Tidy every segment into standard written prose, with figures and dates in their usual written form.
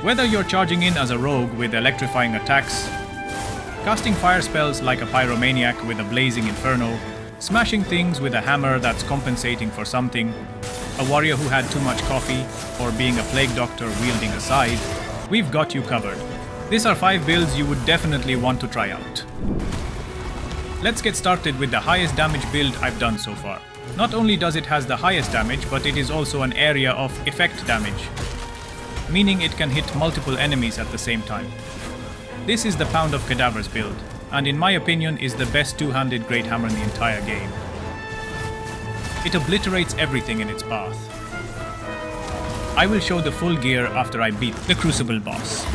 Whether you're charging in as a rogue with electrifying attacks, casting fire spells like a pyromaniac with a blazing inferno, smashing things with a hammer that's compensating for something, a warrior who had too much coffee, or being a plague doctor wielding a scythe, we've got you covered. These are 5 builds you would definitely want to try out. Let's get started with the highest damage build I've done so far. Not only does it has the highest damage, but it is also an area of effect damage, meaning it can hit multiple enemies at the same time. This is the Pound of Cadavers build, and in my opinion is the best two-handed great hammer in the entire game. It obliterates everything in its path. I will show the full gear after I beat the Crucible boss.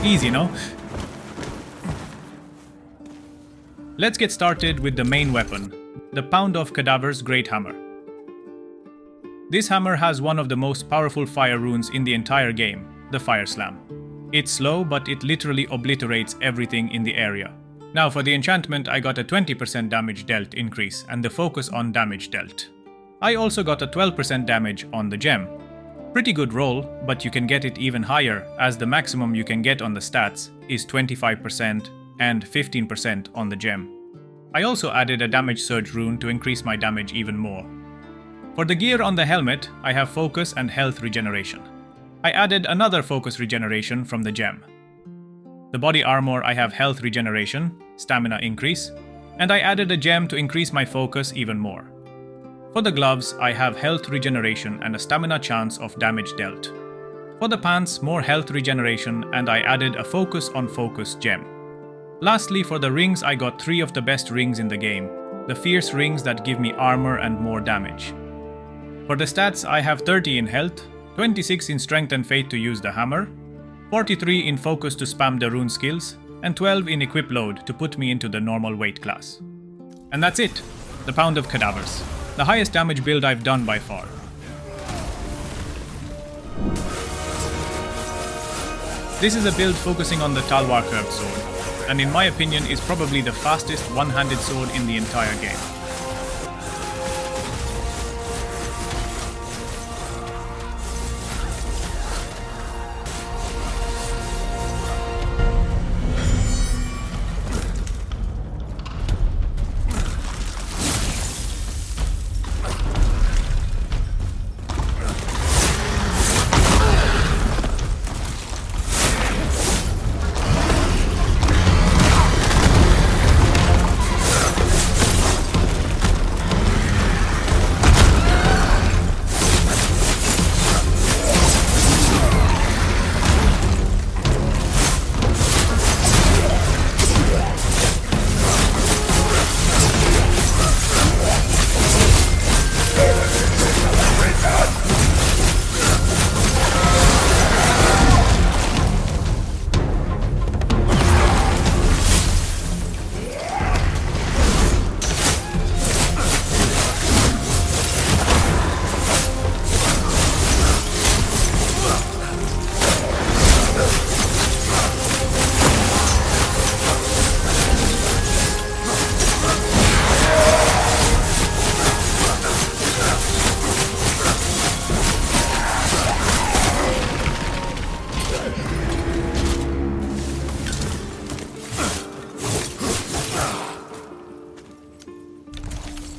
Easy, no? Let's get started with the main weapon, the Pound of Cadavers Great Hammer. This hammer has one of the most powerful fire runes in the entire game, the Fire Slam. It's slow, but it literally obliterates everything in the area. Now for the enchantment, I got a 20% damage dealt increase and the focus on damage dealt. I also got a 12% damage on the gem. Pretty good roll, but you can get it even higher, as the maximum you can get on the stats is 25% and 15% on the gem. I also added a damage surge rune to increase my damage even more. For the gear on the helmet, I have focus and health regeneration. I added another focus regeneration from the gem. The body armor, I have health regeneration, stamina increase, and I added a gem to increase my focus even more. For the gloves, I have health regeneration and a stamina chance of damage dealt. For the pants, more health regeneration, and I added a focus on focus gem. Lastly, for the rings, I got 3 of the best rings in the game, the fierce rings that give me armor and more damage. For the stats, I have 30 in health, 26 in strength and faith to use the hammer, 43 in focus to spam the rune skills, and 12 in equip load to put me into the normal weight class. And that's it, the Pound of Cadavers. The highest damage build I've done by far. This is a build focusing on the TALWAR curved sword, and in my opinion is probably the fastest one-handed sword in the entire game.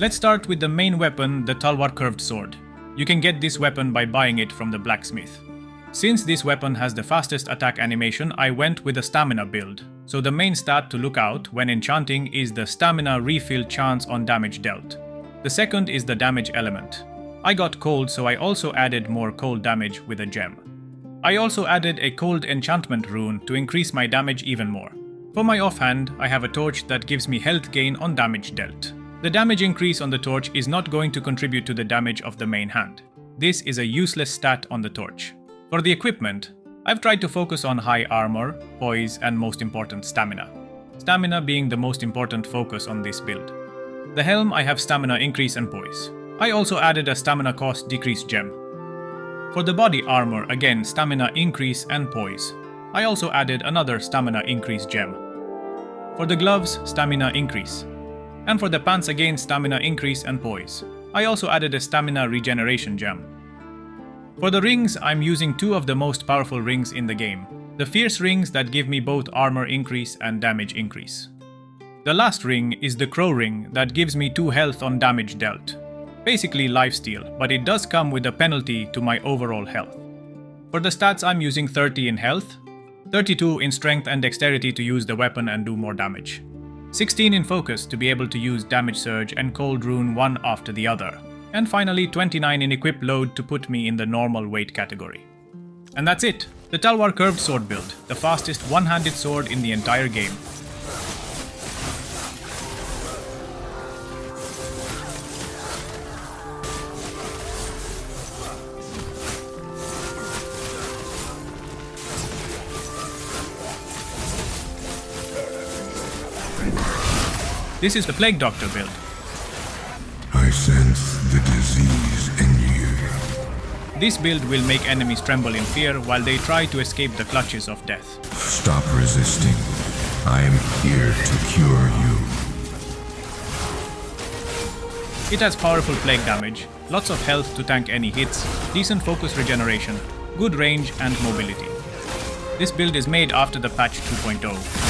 Let's start with the main weapon, the TALWAR curved sword. You can get this weapon by buying it from the blacksmith. Since this weapon has the fastest attack animation, I went with a stamina build. So the main stat to look out when enchanting is the stamina refill chance on damage dealt. The second is the damage element. I got cold, so I also added more cold damage with a gem. I also added a cold enchantment rune to increase my damage even more. For my offhand, I have a torch that gives me health gain on damage dealt. The damage increase on the torch is not going to contribute to the damage of the main hand. This is a useless stat on the torch. For the equipment, I've tried to focus on high armor, poise, and most important, stamina. Stamina being the most important focus on this build. The helm, I have stamina increase and poise. I also added a stamina cost decrease gem. For the body armor, again stamina increase and poise. I also added another stamina increase gem. For the gloves, stamina increase. And for the pants, again stamina increase and poise. I also added a stamina regeneration gem. For the rings, I'm using two of the most powerful rings in the game. The fierce rings that give me both armor increase and damage increase. The last ring is the crow ring that gives me 2 health on damage dealt. Basically lifesteal, but it does come with a penalty to my overall health. For the stats, I'm using 30 in health, 32 in strength and dexterity to use the weapon and do more damage, 16 in focus to be able to use damage surge and cold rune one after the other, and finally 29 in equip load to put me in the normal weight category. And that's it! The TALWAR curved sword build, the fastest one-handed sword in the entire game. This is the Plague Doctor build. I sense the disease in you. This build will make enemies tremble in fear while they try to escape the clutches of death. Stop resisting. I am here to cure you. It has powerful plague damage, lots of health to tank any hits, decent focus regeneration, good range and mobility. This build is made after the patch 2.0.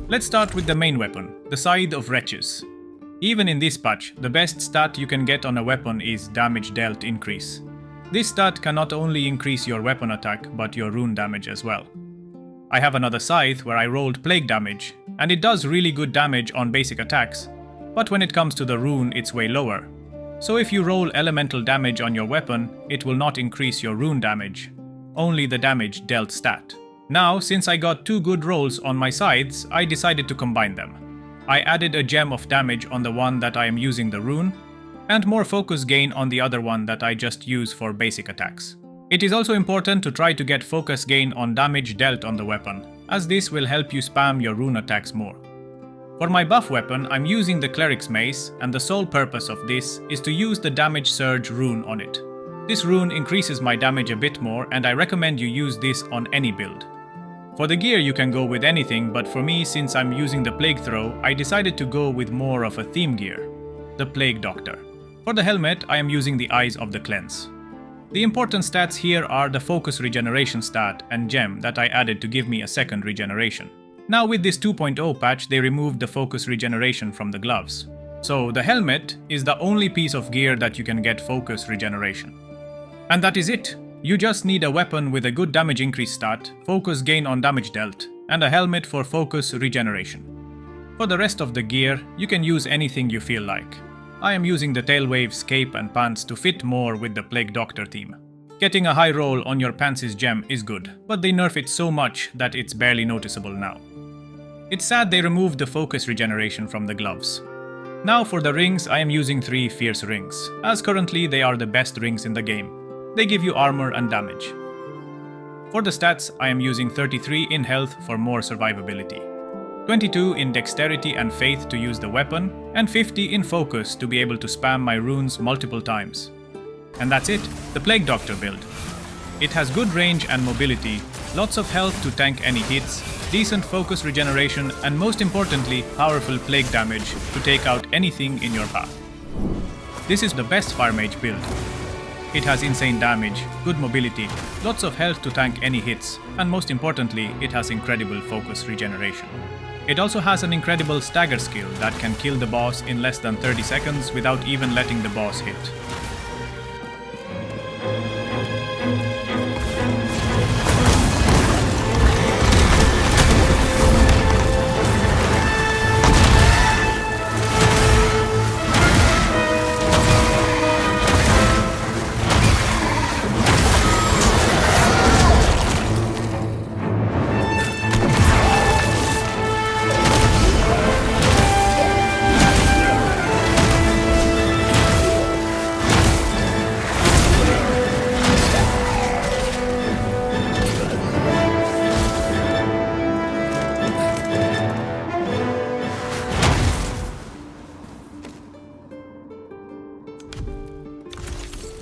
Let's start with the main weapon, the Scythe of Wretches. Even in this patch, the best stat you can get on a weapon is damage dealt increase. This stat can not only increase your weapon attack, but your rune damage as well. I have another scythe where I rolled plague damage, and it does really good damage on basic attacks, but when it comes to the rune it's way lower. So if you roll elemental damage on your weapon, it will not increase your rune damage, only the damage dealt stat. Now, since I got 2 good rolls on my scythes, I decided to combine them. I added a gem of damage on the one that I am using the rune, and more focus gain on the other one that I just use for basic attacks. It is also important to try to get focus gain on damage dealt on the weapon, as this will help you spam your rune attacks more. For my buff weapon, I'm using the Cleric's Mace, and the sole purpose of this is to use the damage surge rune on it. This rune increases my damage a bit more, and I recommend you use this on any build. For the gear you can go with anything, but for me, since I'm using the Plague Throw, I decided to go with more of a theme gear, the Plague Doctor. For the helmet, I am using the Eyes of the Cleanse. The important stats here are the focus regeneration stat and gem that I added to give me a second regeneration. Now with this 2.0 patch, they removed the focus regeneration from the gloves. So the helmet is the only piece of gear that you can get focus regeneration. And that is it! You just need a weapon with a good damage increase stat, focus gain on damage dealt, and a helmet for focus regeneration. For the rest of the gear, you can use anything you feel like. I am using the Tailwave's cape and pants to fit more with the Plague Doctor theme. Getting a high roll on your pants' gem is good, but they nerf it so much that it's barely noticeable now. It's sad they removed the focus regeneration from the gloves. Now for the rings, I am using 3 fierce rings, as currently they are the best rings in the game. They give you armor and damage. For the stats, I am using 33 in health for more survivability, 22 in dexterity and faith to use the weapon, and 50 in focus to be able to spam my runes multiple times. And that's it, the Plague Doctor build. It has good range and mobility, lots of health to tank any hits, decent focus regeneration, and most importantly, powerful plague damage to take out anything in your path. This is the best Fire Mage build. It has insane damage, good mobility, lots of health to tank any hits, and most importantly, it has incredible focus regeneration. It also has an incredible stagger skill that can kill the boss in less than 30 seconds without even letting the boss hit.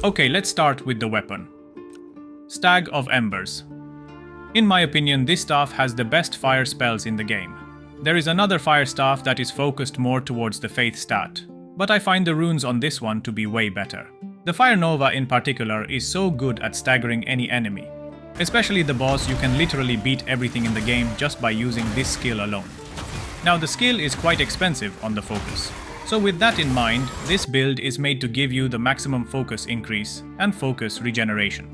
Okay, let's start with the weapon. Stag of Embers. In my opinion, this staff has the best fire spells in the game. There is another fire staff that is focused more towards the faith stat, but I find the runes on this one to be way better. The Fire Nova in particular is so good at staggering any enemy. Especially the boss, you can literally beat everything in the game just by using this skill alone. Now the skill is quite expensive on the focus. So with that in mind, this build is made to give you the maximum focus increase and focus regeneration.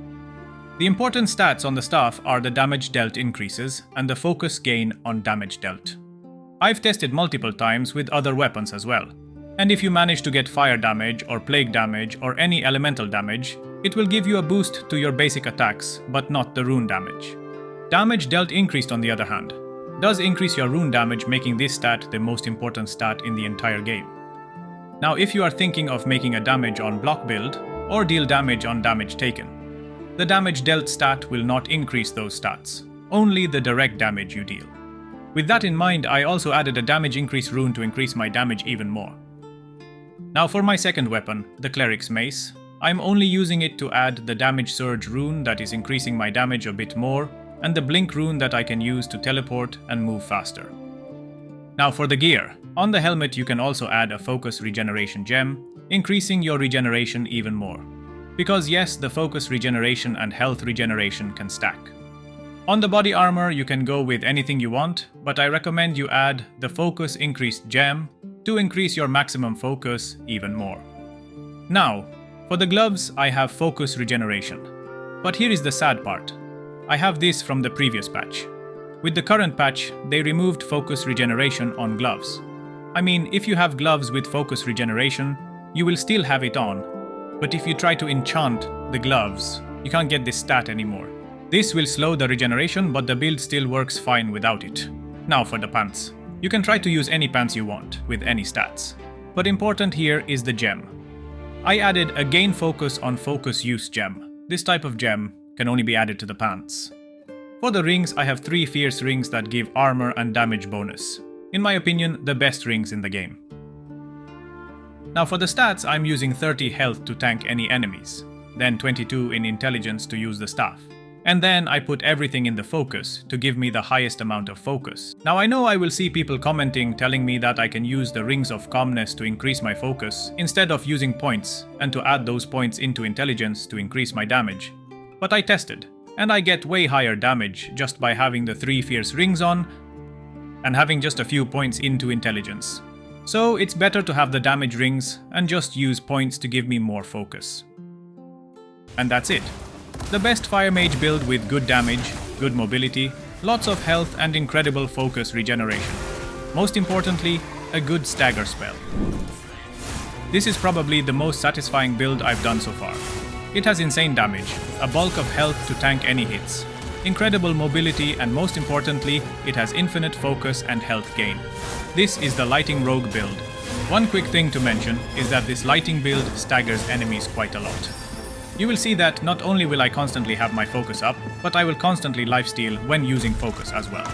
The important stats on the staff are the damage dealt increases and the focus gain on damage dealt. I've tested multiple times with other weapons as well. And if you manage to get fire damage or plague damage or any elemental damage, it will give you a boost to your basic attacks, but not the rune damage. Damage dealt increased on the other hand, does increase your rune damage, making this stat the most important stat in the entire game. Now if you are thinking of making a damage on block build or deal damage on damage taken, the damage dealt stat will not increase those stats, only the direct damage you deal. With that in mind, I also added a damage increase rune to increase my damage even more. Now for my second weapon, the Cleric's Mace, I'm only using it to add the damage surge rune that is increasing my damage a bit more, and the blink rune that I can use to teleport and move faster. Now for the gear. On the helmet you can also add a focus regeneration gem, increasing your regeneration even more. Because yes, the focus regeneration and health regeneration can stack. On the body armor you can go with anything you want, but I recommend you add the focus increased gem to increase your maximum focus even more. Now, for the gloves I have focus regeneration. But here is the sad part. I have this from the previous patch. With the current patch, they removed focus regeneration on gloves. I mean, if you have gloves with focus regeneration, you will still have it on. But if you try to enchant the gloves, you can't get this stat anymore. This will slow the regeneration, but the build still works fine without it. Now for the pants. You can try to use any pants you want, with any stats. But important here is the gem. I added a gain focus on focus use gem. This type of gem can only be added to the pants. For the rings, I have 3 fierce rings that give armor and damage bonus. In my opinion, the best rings in the game. Now for the stats, I'm using 30 health to tank any enemies, then 22 in intelligence to use the staff. And then I put everything in the focus to give me the highest amount of focus. Now I know I will see people commenting telling me that I can use the rings of calmness to increase my focus instead of using points and to add those points into intelligence to increase my damage. But I tested, and I get way higher damage just by having the 3 fierce rings on and having just a few points into intelligence. So it's better to have the damage rings and just use points to give me more focus. And that's it. The best fire mage build with good damage, good mobility, lots of health and incredible focus regeneration. Most importantly, a good stagger spell. This is probably the most satisfying build I've done so far. It has insane damage, a bulk of health to tank any hits, incredible mobility, and most importantly, it has infinite focus and health gain. This is the Lighting Rogue build. One quick thing to mention is that this lighting build staggers enemies quite a lot. You will see that not only will I constantly have my focus up, but I will constantly lifesteal when using focus as well.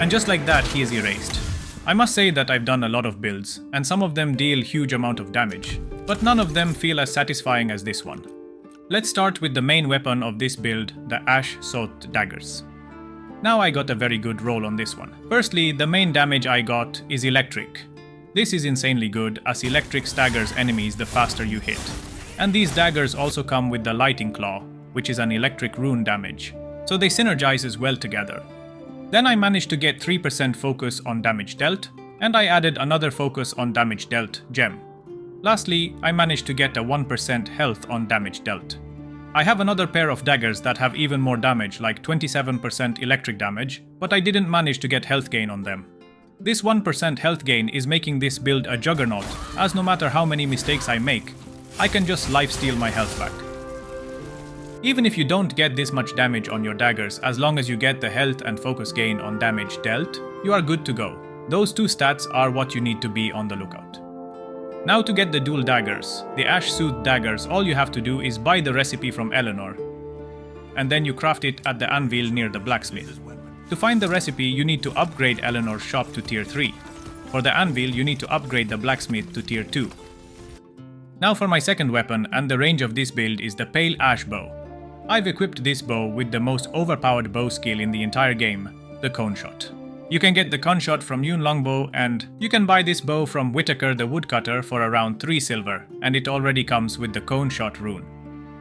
And just like that, he is erased. I must say that I've done a lot of builds, and some of them deal huge amount of damage, but none of them feel as satisfying as this one. Let's start with the main weapon of this build, the SOOTHED daggers. Now I got a very good roll on this one. Firstly, the main damage I got is electric. This is insanely good, as electric staggers enemies the faster you hit. And these daggers also come with the lightning claw, which is an electric rune damage, so they synergize well together. Then I managed to get 3% focus on damage dealt, and I added another focus on damage dealt gem. Lastly, I managed to get a 1% health on damage dealt. I have another pair of daggers that have even more damage, like 27% electric damage, but I didn't manage to get health gain on them. This 1% health gain is making this build a juggernaut, as no matter how many mistakes I make, I can just lifesteal my health back. Even if you don't get this much damage on your daggers, as long as you get the health and focus gain on damage dealt, you are good to go. Those two stats are what you need to be on the lookout. Now to get the dual daggers, the SOOTHED daggers, all you have to do is buy the recipe from Eleanor, and then you craft it at the anvil near the blacksmith. To find the recipe, you need to upgrade Eleanor's shop to tier 3. For the anvil, you need to upgrade the blacksmith to tier 2. Now for my second weapon, and the range of this build is the Pale Ash Bow. I've equipped this bow with the most overpowered bow skill in the entire game, the Cone Shot. You can get the Cone Shot from Yun Longbow, and you can buy this bow from Whitaker the Woodcutter for around 3 silver, and it already comes with the Cone Shot rune.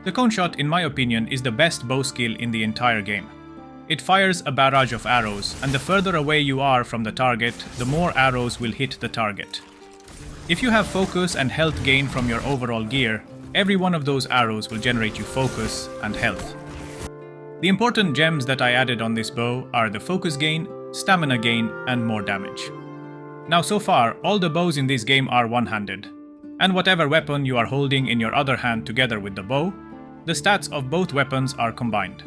The Cone Shot, in my opinion, is the best bow skill in the entire game. It fires a barrage of arrows, and the further away you are from the target, the more arrows will hit the target. If you have focus and health gain from your overall gear, every one of those arrows will generate you focus and health. The important gems that I added on this bow are the focus gain, stamina gain, and more damage. Now so far, all the bows in this game are one-handed, and whatever weapon you are holding in your other hand together with the bow, the stats of both weapons are combined.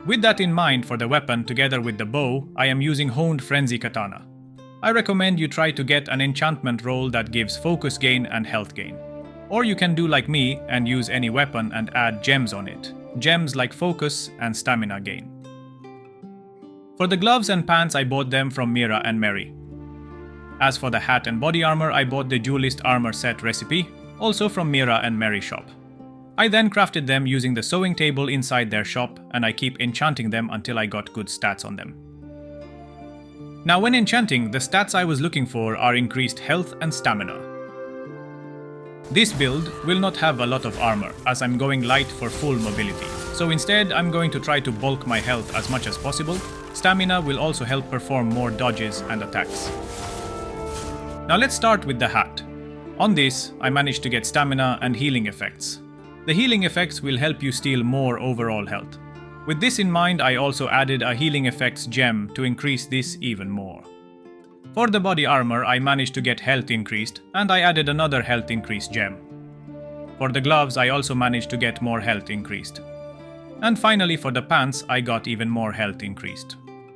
With that in mind, for the weapon together with the bow, I am using Honed Frenzy Katana. I recommend you try to get an enchantment roll that gives focus gain and health gain. Or you can do like me and use any weapon and add gems on it. Gems like focus and stamina gain. For the gloves and pants, I bought them from Mira and Mary. As for the hat and body armor, I bought the Duelist armor set recipe, also from Mira and Mary shop. I then crafted them using the sewing table inside their shop, and I keep enchanting them until I got good stats on them. Now when enchanting, the stats I was looking for are increased health and stamina. This build will not have a lot of armor, as I'm going light for full mobility, so instead I'm going to try to bulk my health as much as possible. Stamina will also help perform more dodges and attacks. Now let's start with the hat. On this, I managed to get stamina and healing effects. The healing effects will help you steal more overall health. With this in mind, I also added a healing effects gem to increase this even more. For the body armor, I managed to get health increased, and I added another health increase gem. For the gloves, I also managed to get more health increased. And finally for the pants, I got even more health increased.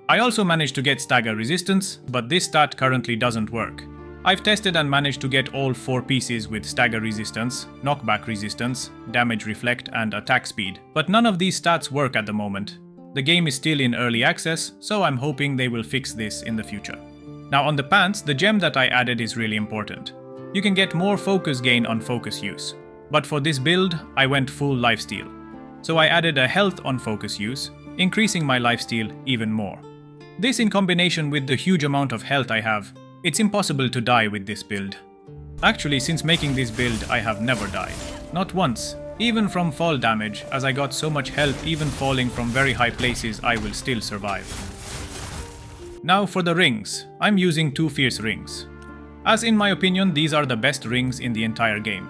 I also managed to get stagger resistance, but this stat currently doesn't work. I've tested and managed to get all 4 pieces with stagger resistance, knockback resistance, damage reflect, and attack speed, but none of these stats work at the moment. The game is still in early access, so I'm hoping they will fix this in the future. Now on the pants, the gem that I added is really important. You can get more focus gain on focus use, but for this build, I went full lifesteal. So I added a health on focus use, increasing my lifesteal even more. This in combination with the huge amount of health I have, it's impossible to die with this build. Actually, since making this build, I have never died. not once. Even from fall damage, as I got so much health even falling from very high places, I will still survive. Now for the rings. I'm using 2 fierce rings. As in my opinion, these are the best rings in the entire game.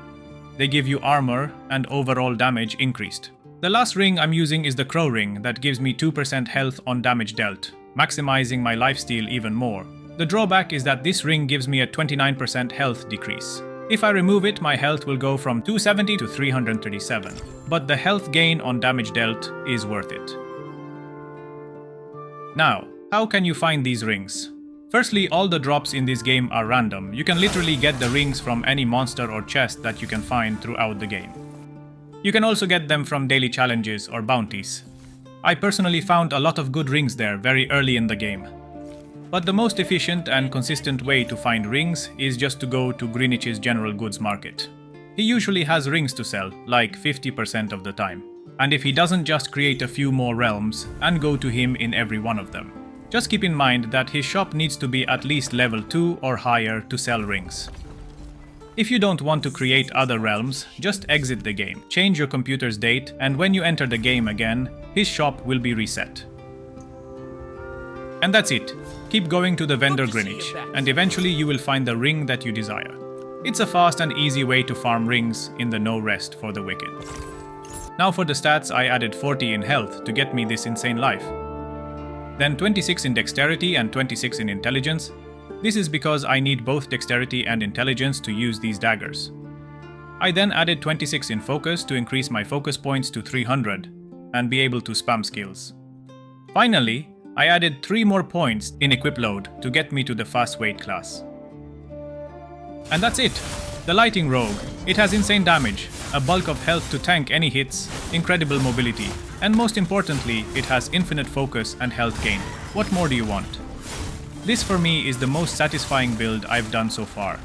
They give you armor and overall damage increased. The last ring I'm using is the crow ring that gives me 2% health on damage dealt, maximizing my lifesteal even more. The drawback is that this ring gives me a 29% health decrease. If I remove it, my health will go from 270 to 337, but the health gain on damage dealt is worth it. Now, how can you find these rings? Firstly, all the drops in this game are random. You can literally get the rings from any monster or chest that you can find throughout the game. You can also get them from daily challenges or bounties. I personally found a lot of good rings there very early in the game. But the most efficient and consistent way to find rings is just to go to Greenwich's general goods market. He usually has rings to sell, like 50% of the time. And if he doesn't just create a few more realms and go to him in every one of them. Just keep in mind that his shop needs to be at least level 2 or higher to sell rings. If you don't want to create other realms, just exit the game, change your computer's date, and when you enter the game again, his shop will be reset. And that's it. Keep going to the vendor Greenwich, and eventually you will find the ring that you desire. It's a fast and easy way to farm rings in the no rest for the wicked. Now for the stats, I added 40 in health to get me this insane life. Then 26 in dexterity and 26 in intelligence. This is because I need both dexterity and intelligence to use these daggers. I then added 26 in focus to increase my focus points to 300 and be able to spam skills. Finally, I added 3 more points in equip load to get me to the fast weight class. And that's it! The Lighting Rogue. It has insane damage, a bulk of health to tank any hits, incredible mobility, and most importantly, it has infinite focus and health gain. What more do you want? This for me is the most satisfying build I've done so far.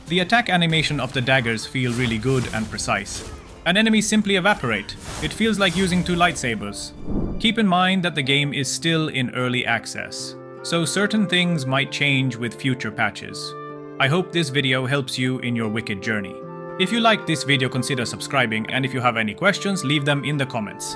The attack animation of the daggers feel really good and precise. And enemies simply evaporate. It feels like using 2 lightsabers. Keep in mind that the game is still in early access, so certain things might change with future patches. I hope this video helps you in your wicked journey. If you liked this video, consider subscribing, and if you have any questions, leave them in the comments.